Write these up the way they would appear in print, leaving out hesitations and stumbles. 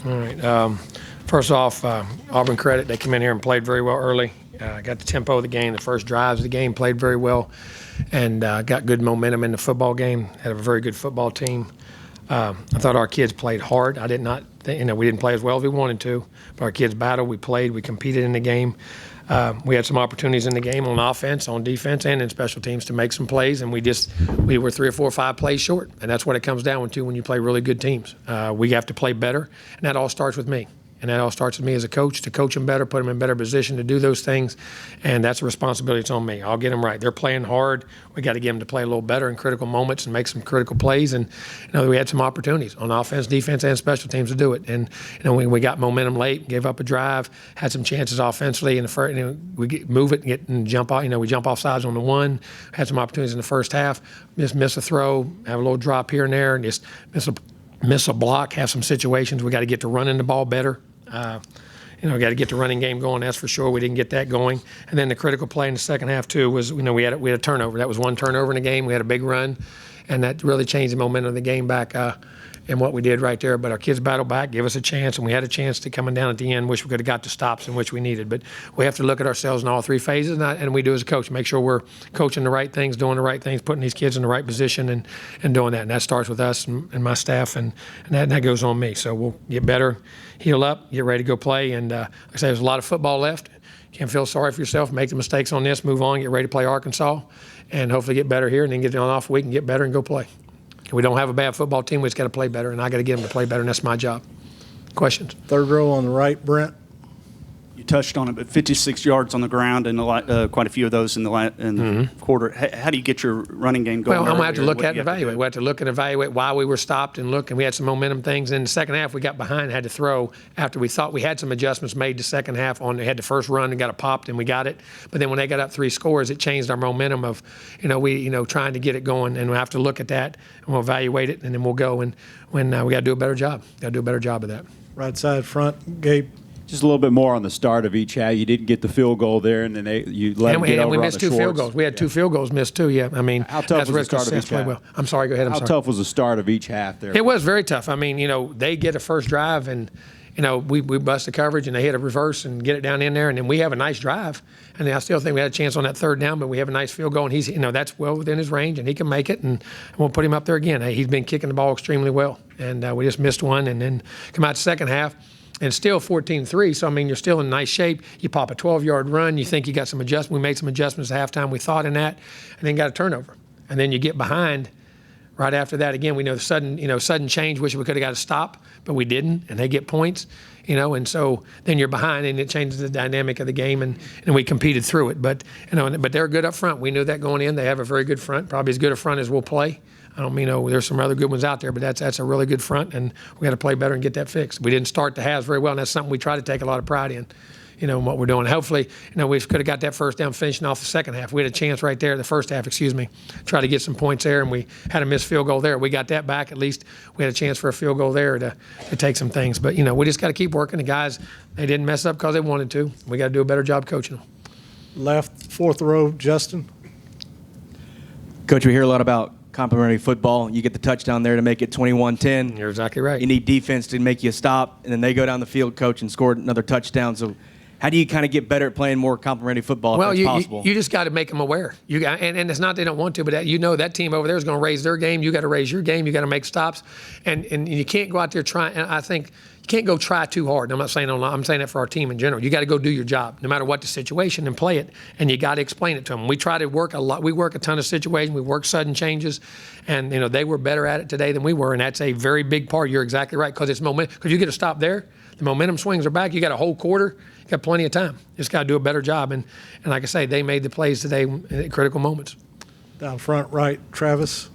All right. First off, Auburn credit. They came in here and played very well early. Got the tempo of the game. The first drives of the game played very well, and got good momentum in the football game. Had a very good football team. I thought our kids played hard. I did not think, we didn't play as well as we wanted to, but our kids battled. We played. We competed in the game. We had some opportunities in the game on offense, on defense, and in special teams to make some plays, and we were 3 or 4 or 5 plays short, and that's what it comes down to when you play really good teams. We have to play better, and that all starts with me. And that all starts with me as a coach, to coach them better, put them in better position to do those things. And that's a responsibility that's on me. I'll get them right. They're playing hard. We got to get them to play a little better in critical moments and make some critical plays. And we had some opportunities on offense, defense, and special teams to do it. And we got momentum late, gave up a drive, had some chances offensively in the first. We move it, and jump off. We jump off sides on the one. Had some opportunities in the first half. Just miss a throw, have a little drop here and there, and just miss a block. Have some situations. We got to get to running the ball better. Got to get the running game going. That's for sure. We didn't get that going. And then the critical play in the second half too was, we had a turnover. That was one turnover in the game. We had a big run, and that really changed the momentum of the game back. And what we did right there. But our kids battled back, gave us a chance, and we had a chance to coming down at the end. Wish we could have got the stops in which we needed. But we have to look at ourselves in all 3 phases, and we do as a coach. Make sure we're coaching the right things, doing the right things, putting these kids in the right position, and doing that. And that starts with us and my staff, and that goes on me. So we'll get better, heal up, get ready to go play. And like I say, there's a lot of football left. Can't feel sorry for yourself. Make the mistakes on this, move on, get ready to play Arkansas, and hopefully get better here, and then get on off week and get better and go play. We don't have a bad football team. We just got to play better, and I got to get them to play better, and that's my job. Questions? Third row on the right, Brent. You touched on it, but 56 yards on the ground, and quite a few of those in the quarter. How do you get your running game going? Well, I'm going to have to look at and evaluate. We have to look and evaluate why we were stopped and look, and we had some momentum things. In the second half, we got behind and had to throw after we thought we had some adjustments made the second half. They had the first run and got it popped, and we got it. But then when they got up 3 scores, it changed our momentum of, trying to get it going. And we have to look at that, and we'll evaluate it, and then we'll go. And when we got to do a better job. Got to do a better job of that. Right side front, Gabe. Just a little bit more on the start of each half. You didn't get the field goal there, and then you let them get over on the shorts. And we missed 2 field goals. We had 2 field goals missed too. Yeah, how tough was the start of each half? Well. I'm sorry. Go ahead. How tough was the start of each half there? It was very tough. They get a first drive, and we bust the coverage, and they hit a reverse and get it down in there, and then we have a nice drive. And I still think we had a chance on that third down, but we have a nice field goal, and he's that's well within his range, and he can make it, and we'll put him up there again. He's been kicking the ball extremely well, and we just missed one, and then come out the second half. And still 14-3, so, you're still in nice shape. You pop a 12-yard run. You think you got some adjustment. We made some adjustments at halftime. We thought in that, and then got a turnover. And then you get behind right after that. Again, we know the sudden change. Wish we could have got a stop, but we didn't, and they get points. And so then you're behind, and it changes the dynamic of the game, and we competed through it. But, but they're good up front. We knew that going in. They have a very good front, probably as good a front as we'll play. I don't mean, there's some other good ones out there, but that's a really good front, and we got to play better and get that fixed. We didn't start the halves very well, and that's something we try to take a lot of pride in, in what we're doing. Hopefully, we could have got that first down finishing off the second half. We had a chance right there, the first half, try to get some points there, and we had a missed field goal there. We got that back. At least we had a chance for a field goal there to take some things. But, we just got to keep working. The guys, they didn't mess up because they wanted to. We got to do a better job coaching them. Left, fourth row, Justin. Coach, we hear a lot about complimentary football. You get the touchdown there to make it 21-10. You're exactly right. You need defense to make you stop, and then they go down the field, coach, and score another touchdown. So how do you kind of get better at playing more complimentary football if that's possible? You just got to make them aware. And it's not they don't want to, but that team over there is going to raise their game. You got to raise your game. You got to make stops. And you can't go out there trying. And I think you can't go try too hard. I'm not saying I'm saying that for our team in general. You got to go do your job, no matter what the situation, and play it. And you got to explain it to them. We try to work a lot. We work a ton of situations. We work sudden changes, and they were better at it today than we were. And that's a very big part. You're exactly right, because it's momentum. Because you get a stop there, the momentum swings are back. You got a whole quarter. You got plenty of time. Just got to do a better job. And like I say, they made the plays today at critical moments. Down front right, Travis.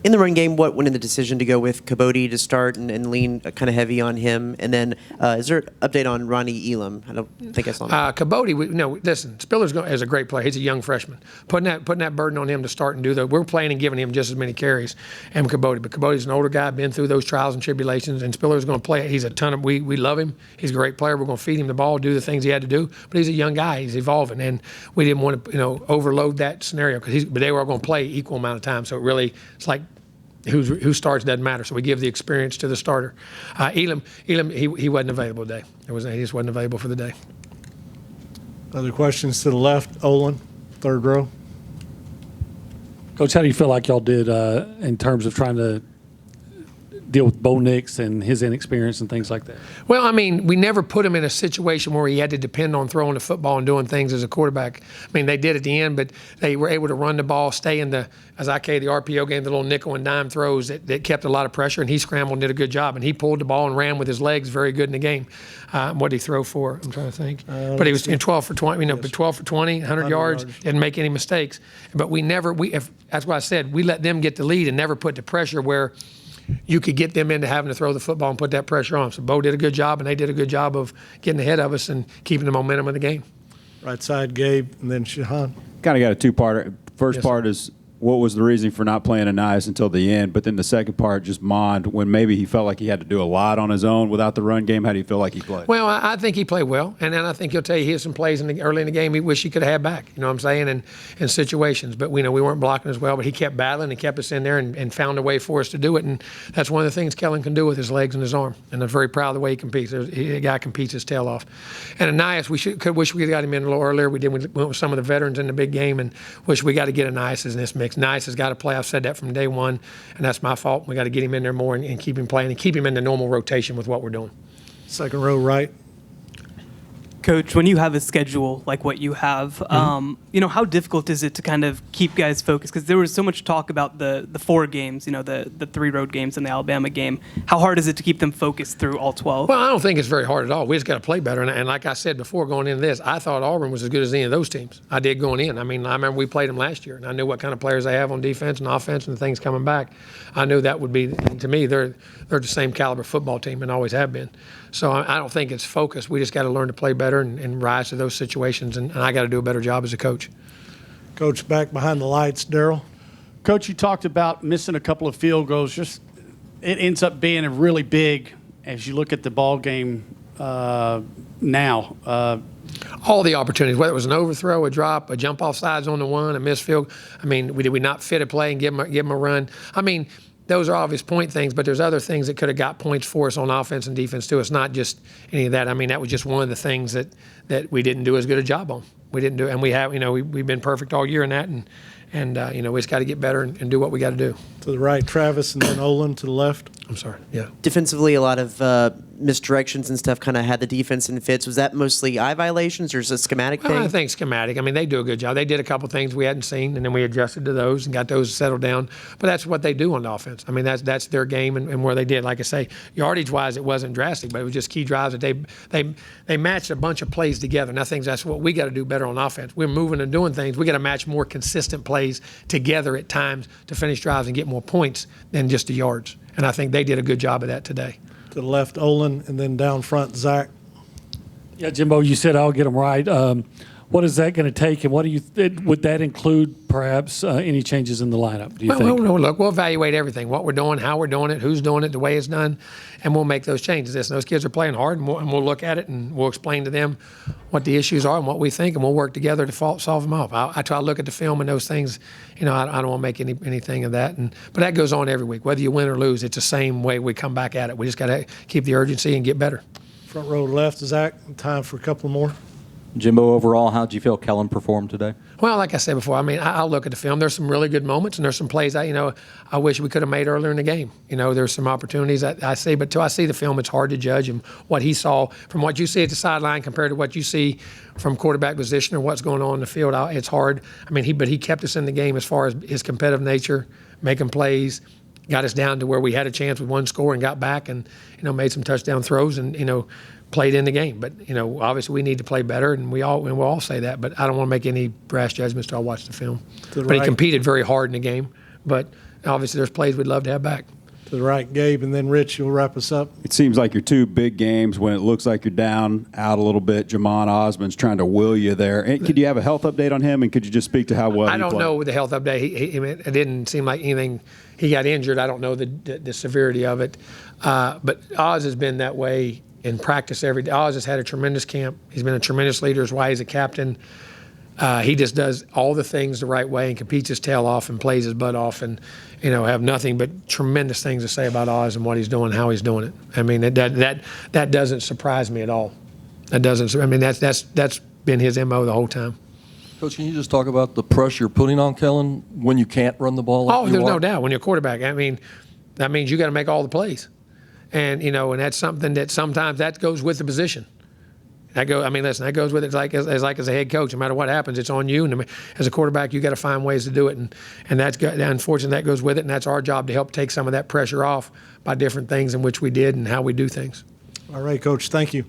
In the run game, what went in the decision to go with Cabote to start and lean kind of heavy on him? And then is there an update on Ronnie Elam? I don't think I saw him. Cabote, listen, Spiller's is a great player. He's a young freshman. Putting that burden on him to start and do that. We're playing and giving him just as many carries as Cabote. But Cabote's an older guy, been through those trials and tribulations, and Spiller's going to play. He's a ton of, we love him. He's a great player. We're going to feed him the ball, do the things he had to do. But he's a young guy. He's evolving. And we didn't want to, overload that scenario, but they were all going to play equal amount of time. So it's like who starts doesn't matter. So we give the experience to the starter. Elam, he wasn't available today. He just wasn't available for the day. Other questions to the left? Olin, third row. Coach, how do you feel like y'all did in terms of trying to deal with Bo Nix and his inexperience and things like that? Well, I mean, we never put him in a situation where he had to depend on throwing the football and doing things as a quarterback. I mean, they did at the end, but they were able to run the ball, stay in the, as I call the RPO game, the little nickel and dime throws that kept a lot of pressure, and he scrambled and did a good job. And he pulled the ball and ran with his legs very good in the game. What did he throw for? I'm trying to think. But he was in 12 for 20, but 12 for 20, 100 yards, didn't make any mistakes. But that's why I said we let them get the lead and never put the pressure where you could get them into having to throw the football and put that pressure on. So Bo did a good job, and they did a good job of getting ahead of us and keeping the momentum of the game. Right side, Gabe, and then Shahan. Kind of got a two-parter. First Yes, part sir. is what was the reason for not playing Anais until the end? But then the second part, just Mond, when maybe he felt like he had to do a lot on his own without the run game. How do you feel like he played? Well, I think he played well, and then I think he'll tell you he had some plays early in the game he wish he could have had back. You know what I'm saying? In situations, but we weren't blocking as well. But he kept battling and kept us in there and found a way for us to do it. And that's one of the things Kellen can do with his legs and his arm. And I'm very proud of the way he competes. The guy competes his tail off. And Anais, could wish we got him in a little earlier. We went with some of the veterans in the big game, and wish we got to get Anais in this mix. Anais has got to play. I've said that from day one, and that's my fault. We got to get him in there more and keep him playing and keep him in the normal rotation with what we're doing. Second row, right. Coach, when you have a schedule like what you have, how difficult is it to kind of keep guys focused? Because there was so much talk about the 4 games, the 3 road games and the Alabama game. How hard is it to keep them focused through all 12? Well, I don't think it's very hard at all. We just got to play better. And like I said before going into this, I thought Auburn was as good as any of those teams. I did going in. I mean, I remember we played them last year, and I knew what kind of players they have on defense and offense and the things coming back. I knew that would be, to me, they're the same caliber football team and always have been. So I don't think it's focused. We just got to learn to play better and rise to those situations, and I got to do a better job as a coach. Coach, back behind the lights, Daryl. Coach, you talked about missing a couple of field goals. Just it ends up being a really big as you look at the ball game now. All the opportunities, whether it was an overthrow, a drop, a jump off sides on the one, a missed field. I mean, did we not fit a play and give them a run? I mean, those are obvious point things, but there's other things that could have got points for us on offense and defense too. It's not just any of that. I mean, that was just one of the things that we didn't do as good a job on. We didn't do, and we have, we've been perfect all year in that, and we just got to get better and do what we got to do. To the right, Travis, and then Olin to the left. I'm sorry. Yeah. Defensively, a lot of misdirections and stuff kind of had the defense in fits. Was that mostly eye violations or is it a schematic thing? I think schematic. I mean, they do a good job. They did a couple things we hadn't seen, and then we adjusted to those and got those settled down. But that's what they do on the offense. I mean, that's their game and where they did. Like I say, yardage-wise, it wasn't drastic, but it was just key drives that they matched a bunch of plays together. And I think that's what we got to do better on offense. We're moving and doing things. We got to match more consistent plays together at times to finish drives and get more points than just the yards. And I think they did a good job of that today. To the left, Olin, and then down front, Zach. Yeah, Jimbo, you said I'll get them right. What is that going to take, and would that include perhaps any changes in the lineup, do you think? Well, look, we'll evaluate everything, what we're doing, how we're doing it, who's doing it, the way it's done, and we'll make those changes. Those kids are playing hard, and we'll look at it, and we'll explain to them what the issues are and what we think, and we'll work together to solve them off. I try to look at the film and those things. I don't want to make anything of that. But that goes on every week. Whether you win or lose, it's the same way we come back at it. We just got to keep the urgency and get better. Front row left, Zach. Time for a couple more. Jimbo, overall, how did you feel Kellen performed today? Well, like I said before, I mean, I'll look at the film. There's some really good moments, and there's some plays I wish we could have made earlier in the game. There's some opportunities I see, but till I see the film, it's hard to judge him what he saw from what you see at the sideline compared to what you see from quarterback position or what's going on in the field. It's hard. I mean, but he kept us in the game as far as his competitive nature, making plays, got us down to where we had a chance with one score and got back and made some touchdown throws and played in the game. But obviously we need to play better, and we'll all say that. But I don't want to make any brash judgments till I watch the film. But he competed very hard in the game. But obviously there's plays we'd love to have back. To the right, Gabe, and then Rich, you'll wrap us up. It seems like your two big games when it looks like you're down out a little bit. Jamon Osmond's trying to will you there. Could you have a health update on him, and could you just speak to how well I don't know the health update. It didn't seem like anything. He got injured. I don't know the severity of it. But Oz has been that way in practice every day. Oz has had a tremendous camp. He's been a tremendous leader. Is why he's a captain. He just does all the things the right way and competes his tail off and plays his butt off and, have nothing but tremendous things to say about Oz and what he's doing, how he's doing it. I mean, that doesn't surprise me at all. That doesn't. I mean, that's been his MO the whole time. Coach, can you just talk about the pressure you're putting on Kellen when you can't run the ball like Oh, you there's want? no doubt. When you're a quarterback, I mean, that means you got to make all the plays. And, and that's something that sometimes that goes with the position. That goes with it as a head coach. No matter what happens, it's on you. And as a quarterback, you got to find ways to do it. And that's good. Unfortunately, that goes with it. And that's our job to help take some of that pressure off by different things in which we did and how we do things. All right, Coach. Thank you.